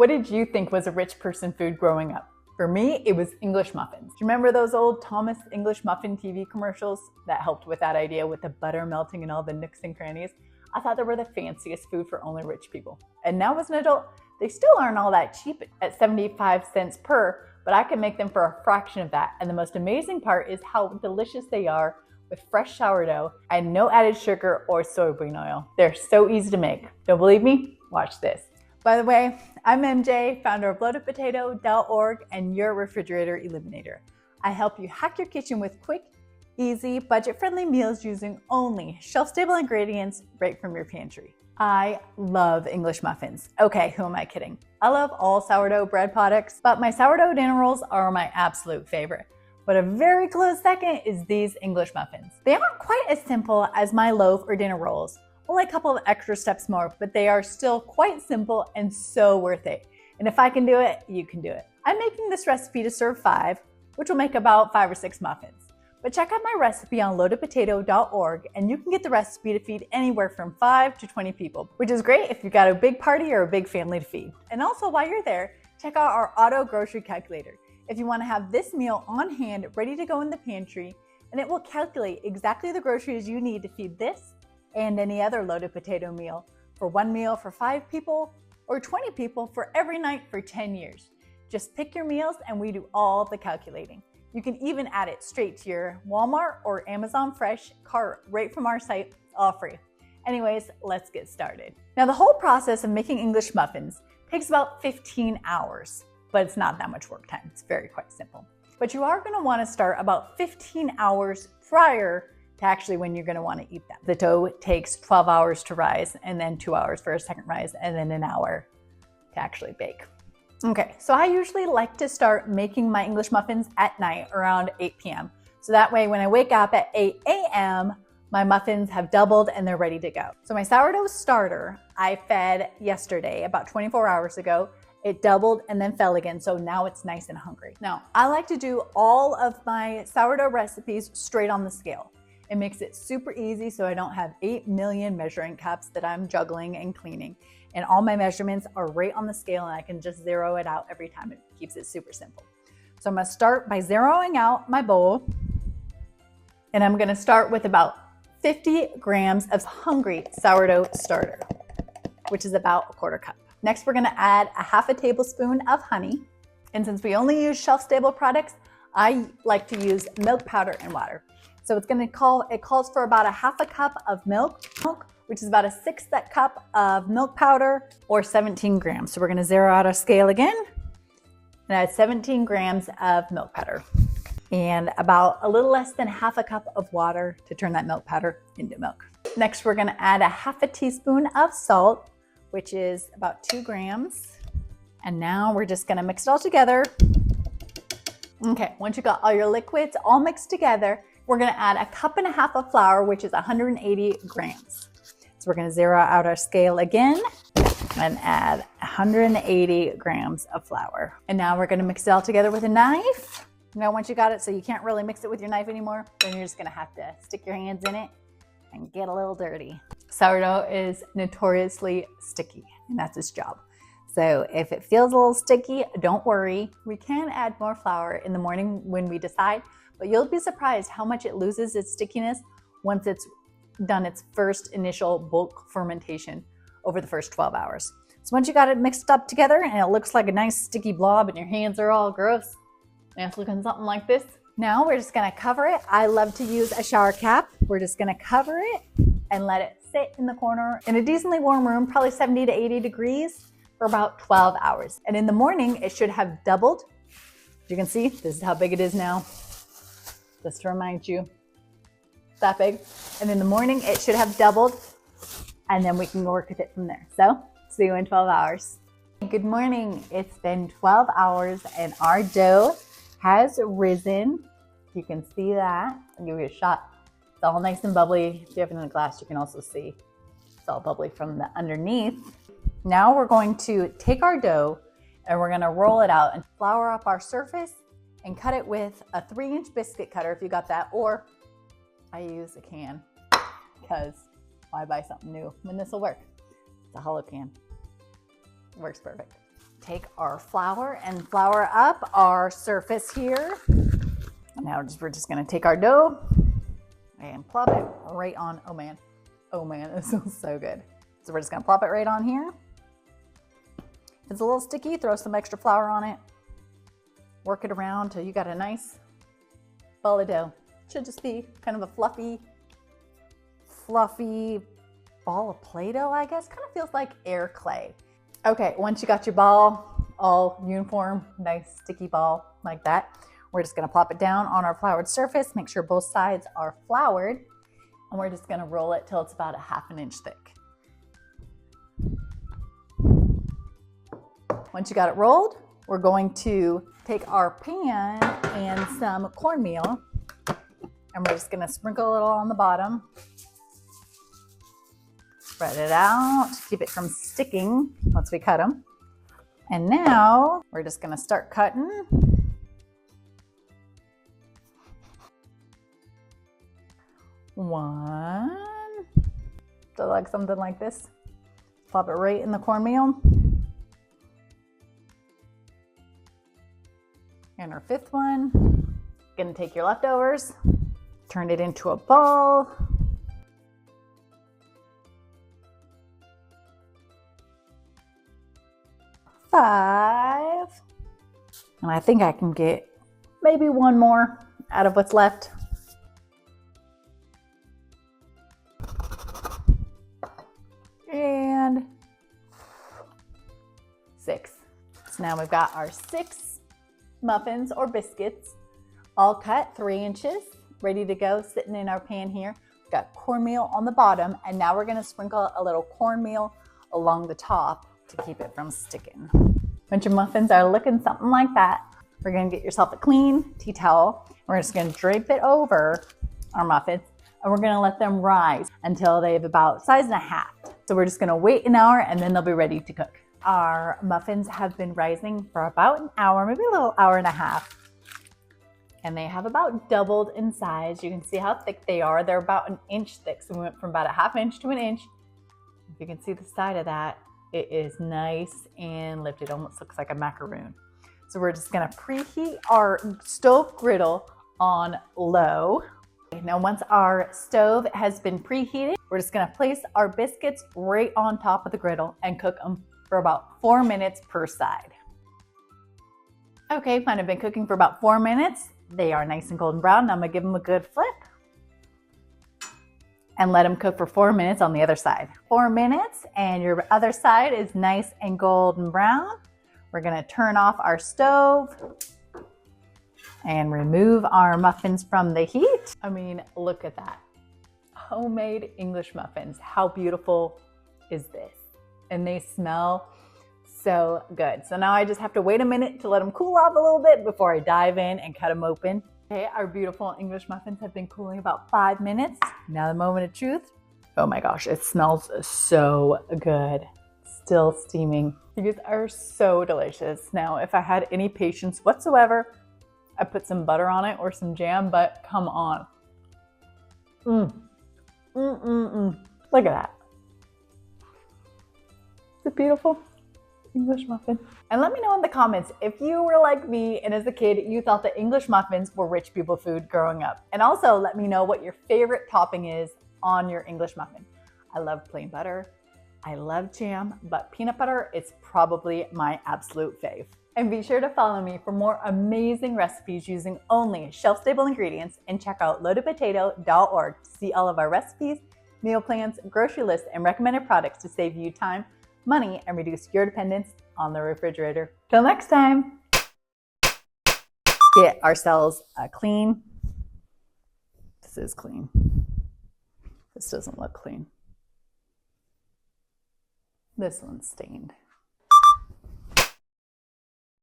What did you think was a rich person food growing up? For me, it was English muffins. Do you remember those old Thomas English muffin TV commercials that helped with that idea with the butter melting and all the nooks and crannies? I thought they were the fanciest food for only rich people. And now as an adult, they still aren't all that cheap at 75 cents per, but I can make them for a fraction of that. And the most amazing part is how delicious they are with fresh sourdough and no added sugar or soybean oil. They're so easy to make. Don't believe me? Watch this. By the way, I'm MJ, founder of loadedpotato.org and your refrigerator eliminator. I help you hack your kitchen with quick, easy, budget-friendly meals using only shelf-stable ingredients right from your pantry. I love English muffins. Okay, who am I kidding? I love all sourdough bread products, but my sourdough dinner rolls are my absolute favorite. But a very close second is these English muffins. They aren't quite as simple as my loaf or dinner rolls. Only a couple of extra steps more, but they are still quite simple and so worth it. And if I can do it, you can do it. I'm making this recipe to serve 5, which will make about 5 or 6 muffins. But check out my recipe on loadedpotato.org and you can get the recipe to feed anywhere from 5 to 20 people, which is great if you've got a big party or a big family to feed. And also while you're there, check out our auto grocery calculator. If you want to have this meal on hand, ready to go in the pantry, and it will calculate exactly the groceries you need to feed this and any other loaded potato meal for 1 meal for 5 people or 20 people for every night for 10 years. Just pick your meals and we do all the calculating. You can even add it straight to your Walmart or Amazon Fresh cart right from our site, all free. Anyways, let's get started. Now the whole process of making English muffins takes about 15 hours, but it's not that much work time. It's quite simple. But you are gonna wanna start about 15 hours prior to actually when you're gonna wanna eat them. The dough takes 12 hours to rise and then 2 hours for a second rise and then an hour to actually bake. Okay, so I usually like to start making my English muffins at night around 8 p.m. So that way when I wake up at 8 a.m., my muffins have doubled and they're ready to go. So my sourdough starter, I fed yesterday, about 24 hours ago. It doubled and then fell again, so now it's nice and hungry. Now, I like to do all of my sourdough recipes straight on the scale. It makes it super easy so I don't have 8 million measuring cups that I'm juggling and cleaning. And all my measurements are right on the scale and I can just zero it out every time. It keeps it super simple. So I'm gonna start by zeroing out my bowl. And I'm gonna start with about 50 grams of hungry sourdough starter, which is about a 1/4 cup. Next, we're gonna add a 1/2 tablespoon of honey. And since we only use shelf-stable products, I like to use milk powder and water. So it calls for about a 1/2 cup of milk, which is about a 1/6 cup of milk powder or 17 grams. So we're gonna zero out our scale again and add 17 grams of milk powder and about a little less than 1/2 cup of water to turn that milk powder into milk. Next, we're gonna add a 1/2 teaspoon of salt, which is about 2 grams. And now we're just gonna mix it all together. Okay, once you got all your liquids all mixed together, we're gonna add a 1.5 cups of flour, which is 180 grams. So we're gonna zero out our scale again and add 180 grams of flour. And now we're gonna mix it all together with a knife. Now, once you got it so you can't really mix it with your knife anymore, then you're just gonna have to stick your hands in it and get a little dirty. Sourdough is notoriously sticky, and that's its job. So if it feels a little sticky, don't worry. We can add more flour in the morning when we decide, but you'll be surprised how much it loses its stickiness once it's done its first initial bulk fermentation over the first 12 hours. So once you got it mixed up together and it looks like a nice sticky blob and your hands are all gross, and it's looking something like this, now we're just gonna cover it. I love to use a shower cap. We're just gonna cover it and let it sit in the corner in a decently warm room, probably 70 to 80 degrees for about 12 hours. And in the morning, it should have doubled. As you can see, this is how big it is now. Just to remind you, it's that big. And in the morning, it should have doubled, and then we can work with it from there. So, see you in 12 hours. Good morning. It's been 12 hours and our dough has risen. You can see that. I'll give you a shot. It's all nice and bubbly. If you have it in a glass, you can also see it's all bubbly from the underneath. Now we're going to take our dough and we're gonna roll it out and flour up our surface and cut it with a 3-inch biscuit cutter if you got that, or I use a can because why buy something new when this will work? It's a hollow can. It works perfect. take our flour and flour up our surface here. Now we're just gonna take our dough and plop it right on. Oh man, this feels so good. So we're just gonna plop it right on here. If it's a little sticky, throw some extra flour on it. Work it around till you got a nice ball of dough. Should just be kind of a fluffy ball of Play-Doh, I guess. Kind of feels like air clay. Okay, once you got your ball all uniform, nice sticky ball like that, we're just gonna plop it down on our floured surface. Make sure both sides are floured, and we're just gonna roll it till it's about 1/2 inch thick. Once you got it rolled, we're going to take our pan and some cornmeal, and we're just gonna sprinkle it all on the bottom. Spread it out, keep it from sticking once we cut them. And now we're just gonna start cutting. One, so like something like this. Plop it right in the cornmeal. And our 5th one, gonna take your leftovers, turn it into a ball. Five. And I think I can get maybe one more out of what's left. And 6. So now we've got our 6 muffins or biscuits, all cut 3 inches, ready to go, sitting in our pan here. We've got cornmeal on the bottom, and now we're gonna sprinkle a little cornmeal along the top to keep it from sticking. Once your muffins are looking something like that, we're gonna get yourself a clean tea towel. We're just gonna drape it over our muffins, and we're gonna let them rise until they have about size and a half. So we're just gonna wait an hour, and then they'll be ready to cook. Our muffins have been rising for about an hour, maybe a little hour and a half. And they have about doubled in size. You can see how thick they are. They're about 1 inch thick. So we went from about 1/2 inch to 1 inch. If you can see the side of that, it is nice and lifted. Almost looks like a macaroon. So we're just gonna preheat our stove griddle on low. Now once our stove has been preheated, we're just gonna place our biscuits right on top of the griddle and cook them for about 4 minutes per side. Okay, mine have been cooking for about 4 minutes. They are nice and golden brown. Now I'm gonna give them a good flip and let them cook for 4 minutes on the other side. 4 minutes and your other side is nice and golden brown. We're gonna turn off our stove and remove our muffins from the heat. I mean, look at that. Homemade English muffins. How beautiful is this? And they smell so good. So now I just have to wait a minute to let them cool off a little bit before I dive in and cut them open. Okay, our beautiful English muffins have been cooling about 5 minutes. Now the moment of truth. Oh my gosh, it smells so good. Still steaming. These are so delicious. Now, if I had any patience whatsoever, I'd put some butter on it or some jam, but come on. Look at that. Is it beautiful? English muffin. And let me know in the comments if you were like me and as a kid you thought that English muffins were rich people food growing up. And also let me know what your favorite topping is on your English muffin. I love plain butter, I love jam, but peanut butter is probably my absolute fave. And be sure to follow me for more amazing recipes using only shelf-stable ingredients, and check out loadedpotato.org to see all of our recipes, meal plans, grocery lists, and recommended products to save you time, money, and reduce your dependence on the refrigerator. Till next time, get ourselves a clean. This is clean. This doesn't look clean. This one's stained.